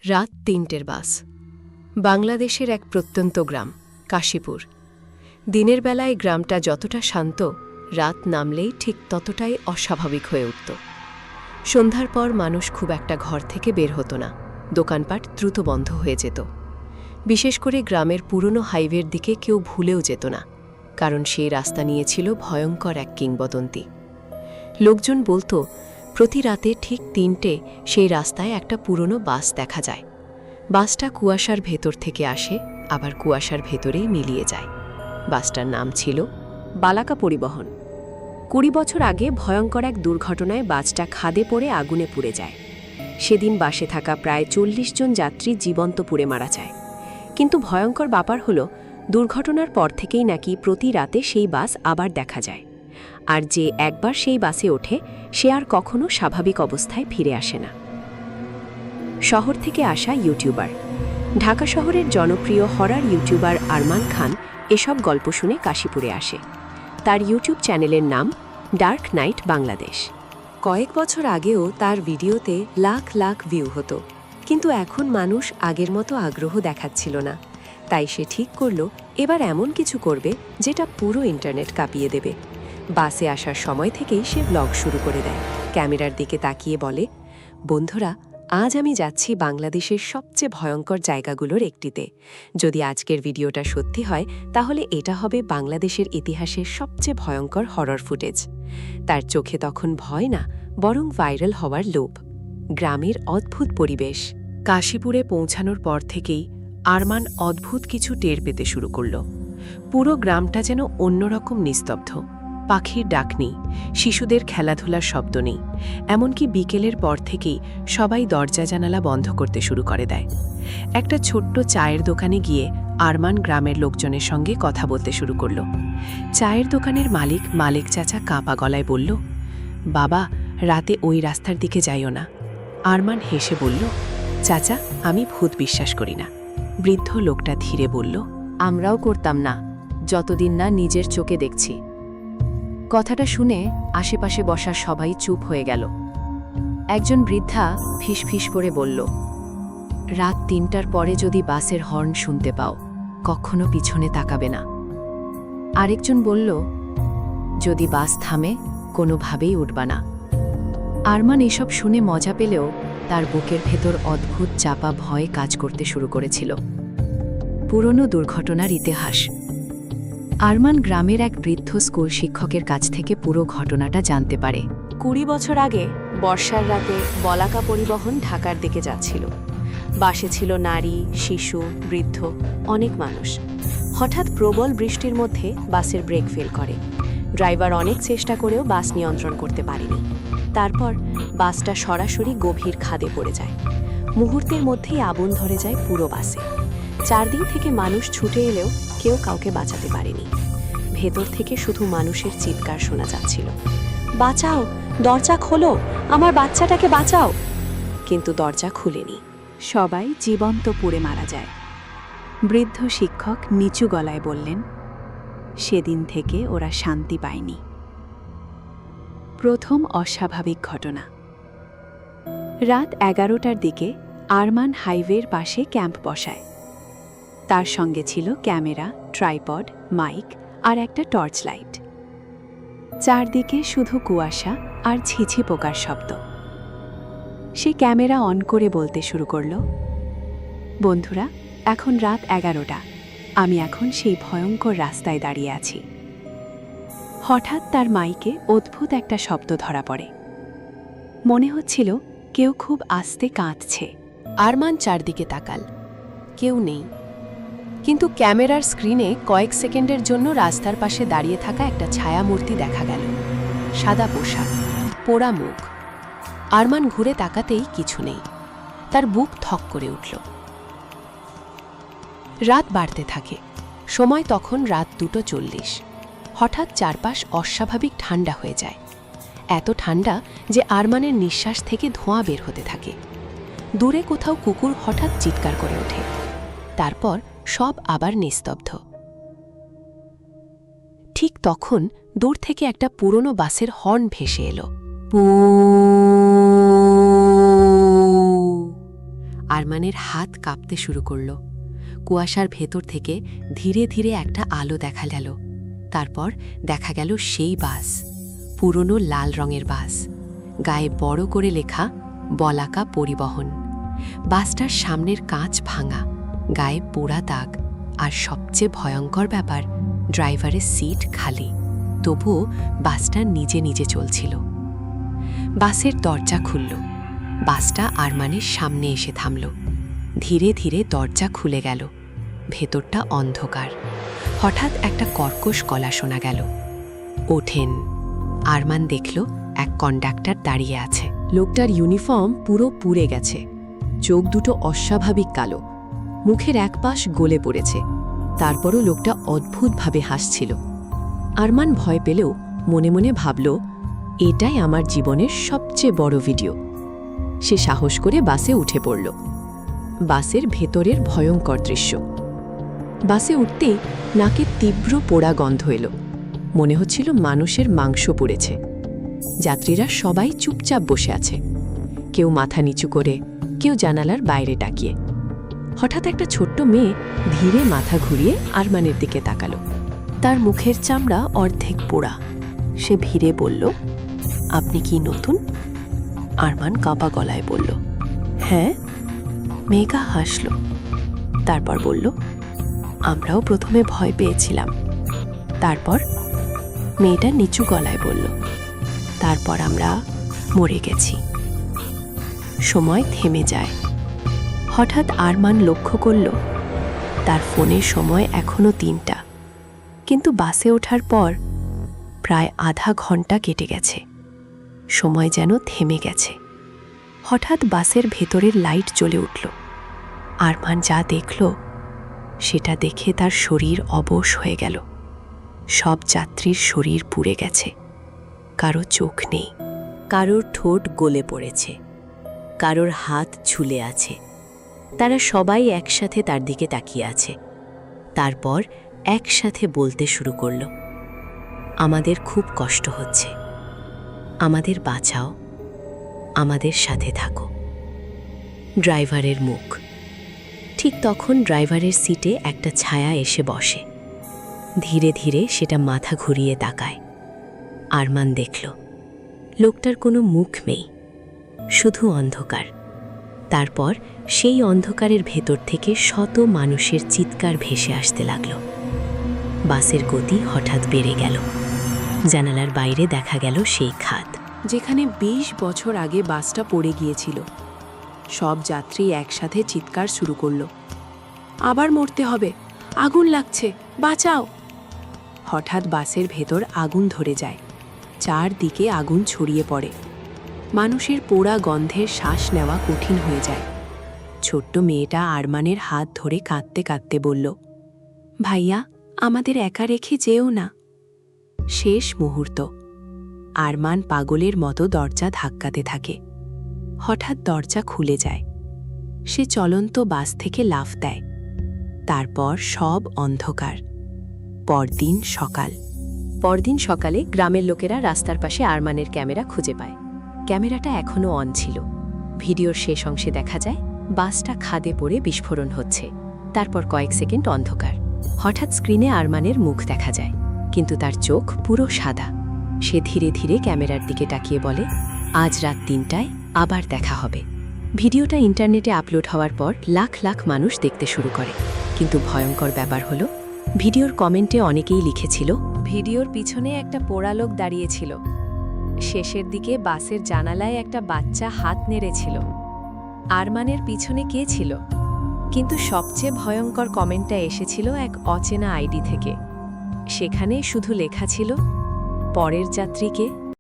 রাত ৩টের বাস। বাংলাদেশের এক প্রত্যন্ত গ্রাম কাশীপুর। দিনের বেলায় গ্রামটা যতটা শান্ত, রাত নামলেই ঠিক ততটাই অস্বাভাবিক হয়ে উঠত। সন্ধ্যার পর মানুষ খুব একটা ঘর থেকে বের হতো না, দোকানপাট দ্রুত বন্ধ হয়ে যেত। বিশেষ করে গ্রামের পুরনো হাইওয়ের দিকে কেউ ভুলেও যেত না, কারণ সেই রাস্তা নিয়েছিল ভয়ঙ্কর এক কিংবদন্তি। লোকজন বলতো প্রতি রাতে ঠিক ৩টে সেই রাস্তায় একটা পুরনো বাস দেখা যায়। বাসটা কুয়াশার ভেতর থেকে আসে, আবার কুয়াশার ভেতরেই মিলিয়ে যায়। বাসটার নাম ছিল বালাকা পরিবহন। ২০ বছর আগে ভয়ঙ্কর এক দুর্ঘটনায় বাসটা খাদে পড়ে আগুনে পুড়ে যায়। সেদিন বাসে থাকা প্রায় ৪০ জন যাত্রী জীবন্ত পুড়ে মারা যায়। কিন্তু ভয়ঙ্কর ব্যাপার হলো, দুর্ঘটনার পর থেকেই নাকি প্রতি রাতে সেই বাস আবার দেখা যায়। আর যে একবার সেই বাসে ওঠে, সে আর কখনো স্বাভাবিক অবস্থায় ফিরে আসে না। শহর থেকে আসা ইউটিউবার, ঢাকা শহরের জনপ্রিয় হরর ইউটিউবার আরমান খান এসব গল্প শুনে কাশীপুরে আসে। তার ইউটিউব চ্যানেলের নাম ডার্ক নাইট বাংলাদেশ। কয়েক বছর আগেও তার ভিডিওতে লাখ লাখ ভিউ হতো, কিন্তু এখন মানুষ আগের মতো আগ্রহ দেখাচ্ছিল না। তাই সে ঠিক করল এবার এমন কিছু করবে যেটা পুরো ইন্টারনেট কাঁপিয়ে দেবে। বাসে আসার সময় থেকেই সে ব্লগ শুরু করে দেয়। ক্যামেরার দিকে তাকিয়ে বলে, বন্ধুরা, আজ আমি যাচ্ছি বাংলাদেশের সবচেয়ে ভয়ঙ্কর জায়গাগুলোর একটিতে। যদি আজকের ভিডিওটা সত্যি হয়, তাহলে এটা হবে বাংলাদেশের ইতিহাসের সবচেয়ে ভয়ঙ্কর হরর ফুটেজ। তার চোখে তখন ভয় না, বরং ভাইরাল হওয়ার লোভ। গ্রামের অদ্ভুত পরিবেশ। কাশীপুরে পৌঁছানোর পর থেকেই আরমান অদ্ভুত কিছু টের পেতে শুরু করল। পুরো গ্রামটা যেন অন্যরকম নিস্তব্ধ। পাখির ডাক নেই, শিশুদের খেলাধুলার শব্দ নেই। এমনকি বিকেলের পর থেকেই সবাই দরজা জানালা বন্ধ করতে শুরু করে দেয়। একটা ছোট্ট চায়ের দোকানে গিয়ে আরমান গ্রামের লোকজনের সঙ্গে কথা বলতে শুরু করল। চায়ের দোকানের মালিক চাচা কাঁপা গলায় বলল, বাবা, রাতে ওই রাস্তার দিকে যাইও না। আরমান হেসে বলল, চাচা, আমি ভূত বিশ্বাস করি না। বৃদ্ধ লোকটা ধীরে বলল, আমরাও করতাম না, যতদিন না নিজের চোখে দেখছি। কথাটা শুনে আশেপাশে বসা সবাই চুপ হয়ে গেল। একজন বৃদ্ধা ফিসফিস করে বলল, রাত ৩টার পরে যদি বাসের হর্ন শুনতে পাও, কখনো পিছনে তাকাবে না। আরেকজন বলল, যদি বাস থামে, কোনোভাবেই উঠবা না। আরমান এসব শুনে মজা পেলেও তার বুকের ভেতর অদ্ভুত চাপা ভয় কাজ করতে শুরু করেছিল। পুরনো দুর্ঘটনার ইতিহাস। আরমান গ্রামের এক বৃদ্ধ স্কুল শিক্ষকের কাছ থেকে পুরো ঘটনাটা জানতে পারে। ২০ বছর আগে বর্ষার রাতে বলাকা পরিবহন ঢাকার দিকে যাচ্ছিল। বাসে ছিল নারী, শিশু, বৃদ্ধ, অনেক মানুষ। হঠাৎ প্রবল বৃষ্টির মধ্যে বাসের ব্রেক ফেল করে। ড্রাইভার অনেক চেষ্টা করেও বাস নিয়ন্ত্রণ করতে পারেনি। তারপর বাসটা সরাসরি গভীর খাদে পড়ে যায়। মুহূর্তের মধ্যেই আগুন ধরে যায় পুরো বাসে। চারদিক থেকে মানুষ ছুটে এলেও কেউ কাউকে বাঁচাতে পারেনি। ভেতর থেকে শুধু মানুষের চিৎকার শোনা যাচ্ছিল, বাঁচাও, দরজা খোলো, আমার বাচ্চাটাকে বাঁচাও। কিন্তু দরজা খুলেনি। সবাই জীবন্ত পুড়ে মারা যায়। বৃদ্ধ শিক্ষক নিচু গলায় বললেন, সেদিন থেকে ওরা শান্তি পায়নি। প্রথম অস্বাভাবিক ঘটনা। রাত ১১টার দিকে আরমান হাইওয়ের পাশে ক্যাম্প বসায়। তার সঙ্গে ছিল ক্যামেরা, ট্রাইপড, মাইক আর একটা টর্চ লাইট। চারদিকে শুধু কুয়াশা আর ছিছি পোকার শব্দ। সে ক্যামেরা অন করে বলতে শুরু করল, বন্ধুরা, এখন রাত ১১টা। আমি এখন সেই ভয়ঙ্কর রাস্তায় দাঁড়িয়ে আছি। হঠাৎ তার মাইকে অদ্ভুত একটা শব্দ ধরা পড়ে। মনে হচ্ছিল কেউ খুব আস্তে কাঁদছে। আরমান চারদিকে তাকাল, কেউ নেই। কিন্তু ক্যামেরার স্ক্রিনে কয়েক সেকেন্ডের জন্য রাস্তার পাশে দাঁড়িয়ে থাকা একটা ছায়ামূর্তি দেখা গেল। সাদা পোশাক, পোড়া মুখ। আরমান ঘুরে তাকাতেই কিছু নেই। তার বুক থক করে উঠল। রাত বাড়তে থাকে। সময় তখন রাত ২:৪০। হঠাৎ চারপাশ অস্বাভাবিক ঠান্ডা হয়ে যায়। এত ঠান্ডা যে আরমানের নিঃশ্বাস থেকে ধোঁয়া বের হতে থাকে। দূরে কোথাও কুকুর হঠাৎ চিৎকার করে ওঠে। তারপর সব আবার নিস্তব্ধ। ঠিক তখন দূর থেকে একটা পুরনো বাসের হর্ন ভেসে এলো। আরমানের হাত কাঁপতে শুরু করল। কুয়াশার ভেতর থেকে ধীরে ধীরে একটা আলো দেখা গেল। তারপর দেখা গেল সেই বাস, পুরনো লাল রঙের বাস, গায়ে বড় করে লেখা বলাকা পরিবহন। বাসটার সামনের কাঁচ ভাঙা, গায়ে পোড়া দাগ, আর সবচেয়ে ভয়ঙ্কর ব্যাপার, ড্রাইভারের সিট খালি। তবুও বাসটা নিজে নিজে চলছিল। বাসের দরজা খুলল। বাসটা আরমানের সামনে এসে থামল। ধীরে ধীরে দরজা খুলে গেল। ভেতরটা অন্ধকার। হঠাৎ একটা কর্কশ গলা শোনা গেল, ওঠেন। আরমান দেখল এক কন্ডাক্টর দাঁড়িয়ে আছে। লোকটার ইউনিফর্ম পুরো পুড়ে গেছে, চোখ দুটো অস্বাভাবিক কালো, মুখের এক পাশ গলে পড়েছে। তারপরও লোকটা অদ্ভুতভাবে হাসছিল। আরমান ভয় পেলেও মনে মনে ভাবল, এটাই আমার জীবনের সবচেয়ে বড় ভিডিও। সে সাহস করে বাসে উঠে পড়ল। বাসের ভেতরের ভয়ঙ্কর দৃশ্য। বাসে উঠতেই নাকে তীব্র পোড়া গন্ধ এলো। মনে হচ্ছিল মানুষের মাংস পুড়েছে। যাত্রীরা সবাই চুপচাপ বসে আছে, কেউ মাথা নিচু করে, কেউ জানালার বাইরে তাকিয়ে। হঠাৎ একটা ছোট্ট মেয়ে ধীরে মাথা ঘুরিয়ে আরমানের দিকে তাকালো। তার মুখের চামড়া অর্ধেক পোড়া। সে ভিড়ে বলল, আপনি কি নতুন? আরমান কাঁপা গলায় বলল, হ্যাঁ। মেঘা হাসল, তারপর বলল, আমরাও প্রথমে ভয় পেয়েছিলাম। তারপর মেয়েটা নিচু গলায় বলল, তারপর আমরা মরে গেছি। সময় থেমে যায়। হঠাৎ আরমান লক্ষ্য করল তার ফোনের সময় এখনো 3টা, কিন্তু বাসে ওঠার পর প্রায় আধা ঘন্টা কেটে গেছে। সময় যেন থেমে গেছে। হঠাৎ বাসের ভেতরের লাইট জ্বলে উঠল। আরমান যা দেখল সেটা দেখে তার শরীর অবশ হয়ে গেল। সব যাত্রীর শরীর পুড়ে গেছে। কারো চোখ নেই, কারোর ঠোঁট গলে পড়েছে, কারোর হাত ঝুলে আছে। তারা সবাই একসাথে তার দিকে তাকিয়ে আছে। তারপর একসাথে বলতে শুরু করল, আমাদের খুব কষ্ট হচ্ছে, আমাদের বাঁচাও, আমাদের সাথে থাকো। ড্রাইভারের মুখ। ঠিক তখন ড্রাইভারের সিটে একটা ছায়া এসে বসে। ধীরে ধীরে সেটা মাথা ঘুরিয়ে তাকায়। আরমান দেখল লোকটার কোনো মুখ নেই, শুধু অন্ধকার। তারপর সেই অন্ধকারের ভেতর থেকে শত মানুষের চিৎকার ভেসে আসতে লাগল। বাসের গতি হঠাৎ বেড়ে গেল। জানালার বাইরে দেখা গেল সেই খাদ, যেখানে 20 বছর আগে বাসটা পড়ে গিয়েছিল। সব যাত্রী একসাথে চিৎকার শুরু করল, আবার মরতে হবে, আগুন লাগছে, বাঁচাও। হঠাৎ বাসের ভেতর আগুন ধরে যায়। চারদিকে আগুন ছড়িয়ে পড়ে। মানুষের পোড়া গন্ধের শ্বাস নেওয়া কঠিন হয়ে যায়। ছোট্ট মেয়েটা আরমানের হাত ধরে কাঁদতে কাঁদতে বলল, ভাইয়া, আমাদের একা রেখে যেও না। শেষ মুহূর্ত। আরমান পাগলের মতো দরজা ধাক্কাতে থাকে। হঠাৎ দরজা খুলে যায়। সে চলন্ত বাস থেকে লাফ দেয়। তারপর সব অন্ধকার। পরদিন সকালে গ্রামের লোকেরা রাস্তার পাশে আরমানের ক্যামেরা খুঁজে পায়। ক্যামেরাটা এখনও অন ছিল। ভিডিওর শেষ অংশে দেখা যায় বাসটা খাদে পড়ে বিস্ফোরণ হচ্ছে। তারপর কয়েক সেকেন্ড অন্ধকার। হঠাৎ স্ক্রিনে আরমানের মুখ দেখা যায়, কিন্তু তার চোখ পুরো সাদা। সে ধীরে ধীরে ক্যামেরার দিকে তাকিয়ে বলে, আজ রাত 3টায় আবার দেখা হবে। ভিডিওটা ইন্টারনেটে আপলোড হওয়ার পর লাখ লাখ মানুষ দেখতে শুরু করে। কিন্তু ভয়ঙ্কর ব্যাপার হলো, ভিডিওর কমেন্টে অনেকেই লিখেছিল, ভিডিওর পিছনে একটা পোড়া লোক দাঁড়িয়েছিল। শেষের দিকে বাসের জানালায় একটা বাচ্চা হাত নেড়েছিল। আরমানের পিছনে কে ছিল? কিন্তু সবচেয়ে ভয়ঙ্কর কমেন্টটা এসেছিল এক অচেনা আইডি থেকে। সেখানে শুধু লেখা ছিল, পরের যাত্রীকে